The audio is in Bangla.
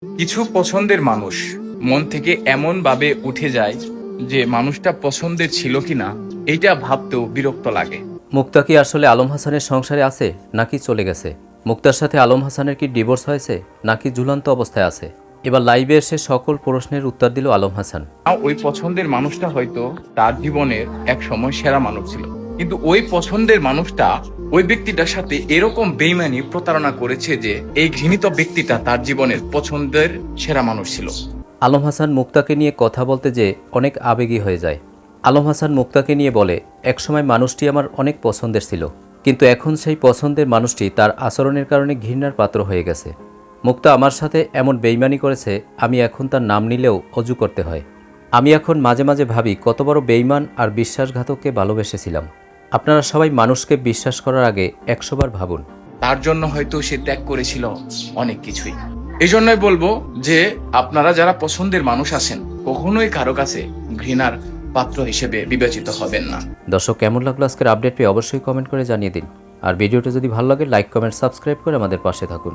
কিছু পছন্দের মানুষ মন থেকে এমন ভাবে উঠে যায় যে মানুষটা পছন্দের ছিল কিনা এইটা ভাবতেও বিরক্ত লাগে। মুক্তা কি আসলে আলম হাসানের সংসারে আছে নাকি চলে গেছে? মুক্তার সাথে আলম হাসানের কি ডিভোর্স হয়েছে নাকি ঝুলন্ত অবস্থায় আছে? এবার লাইভে এসে সকল প্রশ্নের উত্তর দিল আলম হাসান। ওই পছন্দের মানুষটা হয়তো তার জীবনের এক সময় সেরা মানুষ ছিল, কিন্তু ওই পছন্দের মানুষটা ওই ব্যক্তিটার সাথে এরকম বেইমানি প্রতারণা করেছে যে এই ঘৃণিত ব্যক্তিটা তার জীবনের পছন্দের সেরা মানুষ ছিল। আলম হাসান মুক্তাকে নিয়ে কথা বলতে যে অনেক আবেগী হয়ে যায়। আলম হাসান মুক্তাকে নিয়ে বলে, একসময় মানুষটি আমার অনেক পছন্দের ছিল, কিন্তু এখন সেই পছন্দের মানুষটি তার আচরণের কারণে ঘৃণার পাত্র হয়ে গেছে। মুক্তা আমার সাথে এমন বেইমানি করেছে, আমি এখন তার নাম নিলেও অজু করতে হয়। আমি এখন মাঝে মাঝে ভাবি কত বড় বেইমান আর বিশ্বাসঘাতককে ভালোবেসেছিলাম। আপনারা সবাই মানুষকে বিশ্বাস করার আগে 100 বার ভাবুন। তার জন্য হয়তো সে ত্যাগ করেছিল অনেক কিছুই। এই জন্যই বলবো যে আপনারা যারা পছন্দের মানুষ আছেন কখনোই কারো কাছে ঘৃণার পাত্র হিসেবে বিবেচিত হবেন না। দর্শক, কেমন লাগলো আজকের আপডেট পেয়ে অবশ্যই কমেন্ট করে জানিয়ে দিন। আর ভিডিওটা যদি ভালো লাগে লাইক কমেন্ট সাবস্ক্রাইব করে আমাদের পাশে থাকুন।